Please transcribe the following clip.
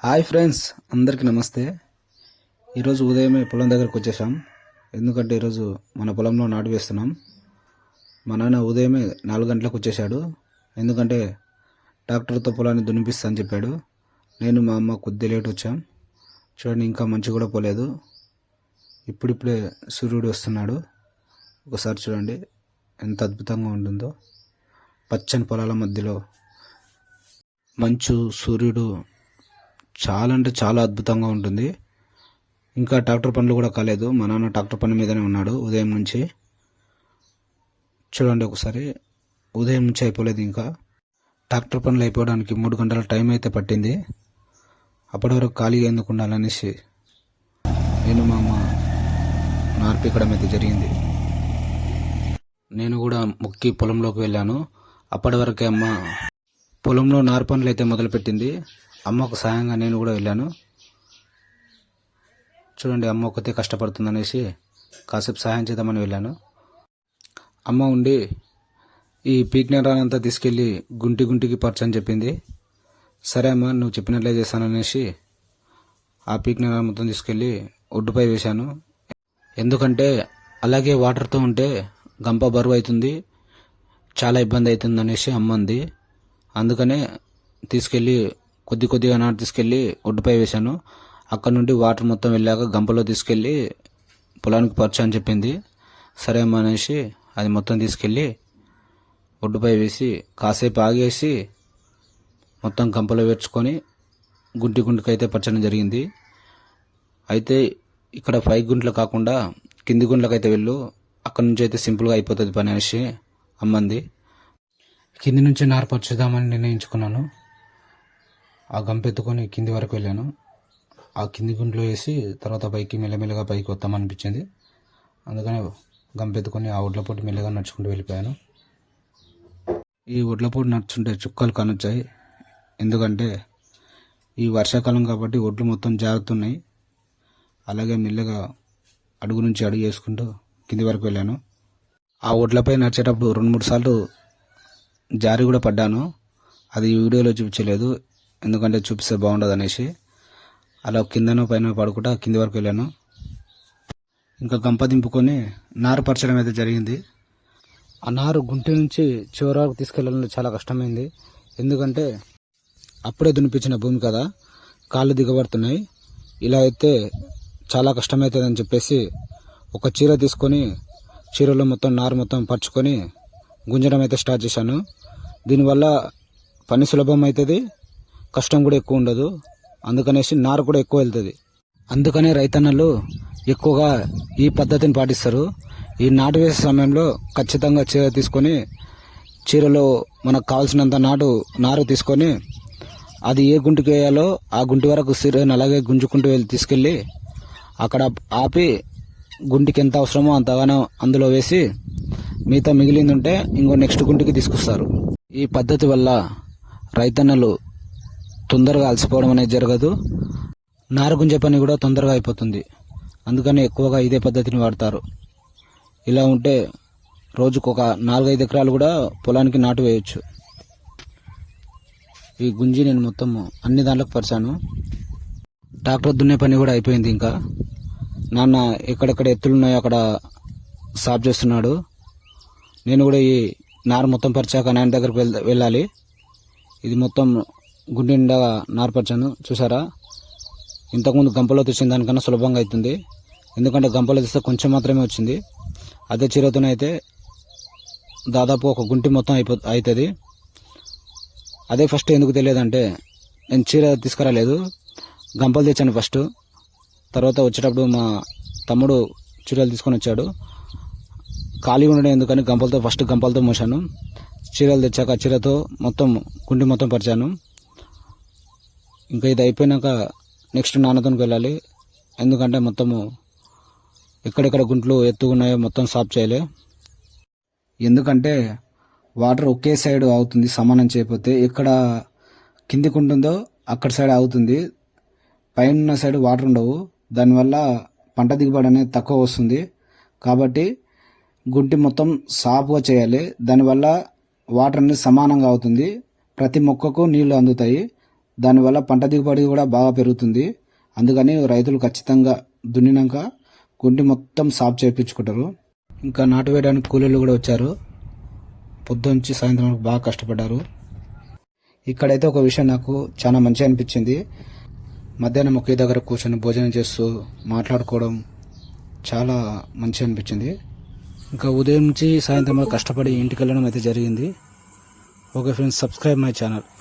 Hi friends, అందరికీ నమస్తే. ఈరోజు ఉదయమే పొలం దగ్గరకు వచ్చేసాం. ఎందుకంటే ఈరోజు మన పొలంలో నాటు వేస్తున్నాం. మా నాన్న ఉదయమే 4 గంటలకు వచ్చేసాడు. ఎందుకంటే ట్రాక్టర్తో పొలాన్ని దున్నిపిస్తా అని చెప్పాడు. నేను మా అమ్మ కొద్ది లేట్ వచ్చాం. చూడండి, ఇంకా మంచి కూడా పోలేదు. ఇప్పుడిప్పుడే సూర్యుడు వస్తున్నాడు. ఒకసారి చూడండి ఎంత అద్భుతంగా ఉంటుందో. పచ్చని పొలాల మధ్యలో మంచు, సూర్యుడు చాలా అంటే చాలా అద్భుతంగా ఉంటుంది. ఇంకా ట్రాక్టర్ పనులు కూడా కాలేదు. మా నాన్న ట్రాక్టర్ పని మీదనే ఉన్నాడు ఉదయం నుంచి. చూడండి ఒకసారి, ఉదయం నుంచి అయిపోలేదు. ఇంకా ట్రాక్టర్ పనులు అయిపోవడానికి 3 గంటల టైం అయితే పట్టింది. అప్పటి వరకు ఖాళీగా ఎందుకు ఉండాలనేసి నేను మా అమ్మ నార్పికడం అయితే జరిగింది. నేను కూడా మొక్కి పొలంలోకి వెళ్ళాను. అప్పటి వరకే అమ్మ పొలంలో నారు పనులు అయితే మొదలుపెట్టింది. అమ్మకు సాయంగా నేను కూడా వెళ్ళాను. చూడండి, అమ్మ ఒక్కతే కష్టపడుతుందనేసి కాసేపు సహాయం చేద్దామని వెళ్ళాను. అమ్మ ఉండి ఈ పీక్నరానంతా తీసుకెళ్ళి గుంటికి పరచని చెప్పింది. సరే అమ్మ, నువ్వు చెప్పినట్లే చేశాననేసి ఆ పీక్నరా మొత్తం తీసుకెళ్ళి ఒడ్డుపై వేశాను. ఎందుకంటే అలాగే వాటర్తో ఉంటే గంప బరువు అవుతుంది, చాలా ఇబ్బంది అవుతుంది అనేసి అమ్మ అంది. అందుకనే తీసుకెళ్ళి కొద్దిగా నాటు తీసుకెళ్ళి ఒడ్డుపై వేశాను. అక్కడ నుండి వాటర్ మొత్తం వెళ్ళాక గంపలో తీసుకెళ్ళి పొలానికి పరచు అని చెప్పింది. సరే అమ్మ అనేసి అది మొత్తం తీసుకెళ్ళి ఒడ్డుపై వేసి కాసేపు ఆగేసి మొత్తం గంపలో వేర్చుకొని గుంటికి అయితే పరచడం జరిగింది. అయితే ఇక్కడ 5 గుంటలు కాకుండా కింది గుంట్లకైతే వెళ్ళు, అక్కడ నుంచి అయితే సింపుల్గా అయిపోతుంది పని అనేసి అమ్మంది. కింది నుంచి నారు పరచుదామని నిర్ణయించుకున్నాను. ఆ గంప ఎత్తుకొని కింది వరకు వెళ్ళాను. ఆ కింది గుంట్లో వేసి తర్వాత పైకి మెల్లమెల్లగా పైకి వస్తామనిపించింది. అందుకని గంప ఎత్తుకొని ఆ ఒడ్లపోటు మెల్లగా నడుచుకుంటూ వెళ్ళిపోయాను. ఈ ఒడ్లపోటు నడుచుంటే చుక్కలు కానొచ్చాయి. ఎందుకంటే ఈ వర్షాకాలం కాబట్టి ఒడ్లు మొత్తం జారుతున్నాయి. అలాగే మెల్లగా అడుగు నుంచి అడుగు వేసుకుంటూ కింది వరకు వెళ్ళాను. ఆ ఒడ్లపై నడిచేటప్పుడు 2-3 సార్లు జారి కూడా పడ్డాను. అది ఈ వీడియోలో చూపించలేదు, ఎందుకంటే చూపిస్తే బాగుండదు అనేసి. అలా కిందనో పైన పడుకుంటా కింది వరకు వెళ్ళాను. ఇంకా గంప దింపుకొని నారు పరచడం అయితే జరిగింది. ఆ నారు గుంటి నుంచి చివరి వరకు తీసుకెళ్ళడంలో చాలా కష్టమైంది. ఎందుకంటే అప్పుడే దున్నిపించిన భూమి కదా, కాళ్ళు దిగబడుతున్నాయి. ఇలా అయితే చాలా కష్టమవుతుందని చెప్పేసి ఒక చీర తీసుకొని చీరలో మొత్తం నారు మొత్తం పరుచుకొని గుంజడం అయితే స్టార్ట్ చేశాను. దీనివల్ల పని సులభం అవుతుంది, కష్టం కూడా ఎక్కువ ఉండదు. అందుకనేసి నారు కూడా ఎక్కువ వెళ్తుంది. అందుకనే రైతన్నలు ఎక్కువగా ఈ పద్ధతిని పాటిస్తారు. ఈ నాటు వేసే సమయంలో ఖచ్చితంగా చీర తీసుకొని చీరలో మనకు కావాల్సినంత నారు తీసుకొని అది ఏ గుంటికి వేయాలో ఆ గుంటి వరకు చీరను అలాగే గుంజుకుంటూ వెళ్ళి తీసుకెళ్ళి అక్కడ ఆపి గుంటికి ఎంత అవసరమో అంతగానో అందులో వేసి మిగతా మిగిలింది ఉంటే ఇంకో నెక్స్ట్ గుంటికి తీసుకొస్తారు. ఈ పద్ధతి వల్ల రైతన్నలు తొందరగా అలసిపోవడం అనేది జరగదు, నారు గుంజే పని కూడా తొందరగా అయిపోతుంది. అందుకని ఎక్కువగా ఇదే పద్ధతిని వాడతారు. ఇలా ఉంటే రోజుకు ఒక 4-5 ఎకరాలు కూడా పొలానికి నాటు వేయచ్చు. ఈ గుంజి నేను మొత్తం అన్ని దాంట్లోకి పరిచాను. ట్రాక్టర్ దున్నే పని కూడా అయిపోయింది. ఇంకా నాన్న ఎక్కడెక్కడ ఎత్తులున్నాయో అక్కడ సాఫ్ చేస్తున్నాడు. నేను కూడా ఈ నారు మొత్తం పరిచాక నాన్న దగ్గరకు వెళ్ళాలి. ఇది మొత్తం గుండె నిండా నారు పరిచాను. చూసారా, ఇంతకుముందు గంపలో తెచ్చిన దానికన్నా సులభంగా అవుతుంది. ఎందుకంటే గంపలో తెస్తే కొంచెం మాత్రమే వచ్చింది. అదే చీరతోనైతే దాదాపు ఒక గుంటి మొత్తం అవుతుంది. అదే ఫస్ట్ ఎందుకు తెలియదంటే నేను చీర తీసుకురాలేదు, గంపలు తెచ్చాను ఫస్ట్. తర్వాత వచ్చేటప్పుడు మా తమ్ముడు చీరలు తీసుకొని వచ్చాడు. ఖాళీగా ఉండడం ఎందుకని ఫస్ట్ గంపలతో మోసాను. చీరలు తెచ్చాక చీరతో మొత్తం గుంటి మొత్తం పరిచాను. ఇంకా ఇది అయిపోయినాక నెక్స్ట్ నాన్నతో వెళ్ళాలి. ఎందుకంటే మొత్తము ఎక్కడెక్కడ గుంట్లు ఎత్తుకున్నాయో మొత్తం సాఫ్ చేయాలి. ఎందుకంటే వాటర్ ఒకే సైడ్ అవుతుంది, సమానం చేయకపోతే ఎక్కడ కిందికి ఉంటుందో అక్కడ సైడ్ అవుతుంది, పైన సైడ్ వాటర్ ఉండవు. దానివల్ల పంట దిగుబడి అనేది తక్కువ వస్తుంది. కాబట్టి గుంటి మొత్తం సాఫ్గా చేయాలి. దానివల్ల వాటర్ అనేది సమానంగా అవుతుంది, ప్రతి మొక్కకు నీళ్లు అందుతాయి. దానివల్ల పంట దిగుబడి కూడా బాగా పెరుగుతుంది. అందుకని రైతులు ఖచ్చితంగా దున్నినాక గుంటి మొత్తం సాఫ్ చేయించుకుంటారు. ఇంకా నాటు వేయడానికి కూలీలు కూడా వచ్చారు. పొద్దుంచి సాయంత్రం వరకు బాగా కష్టపడ్డారు. ఇక్కడైతే ఒక విషయం నాకు చాలా మంచిగా అనిపించింది. మధ్యాహ్నం ఒకే దగ్గర కూర్చొని భోజనం చేస్తూ మాట్లాడుకోవడం చాలా మంచిగా అనిపించింది. ఇంకా ఉదయం నుంచి సాయంత్రం వరకు కష్టపడి ఇంటికి వెళ్ళడం అయితే జరిగింది. Okay friends, subscribe my channel.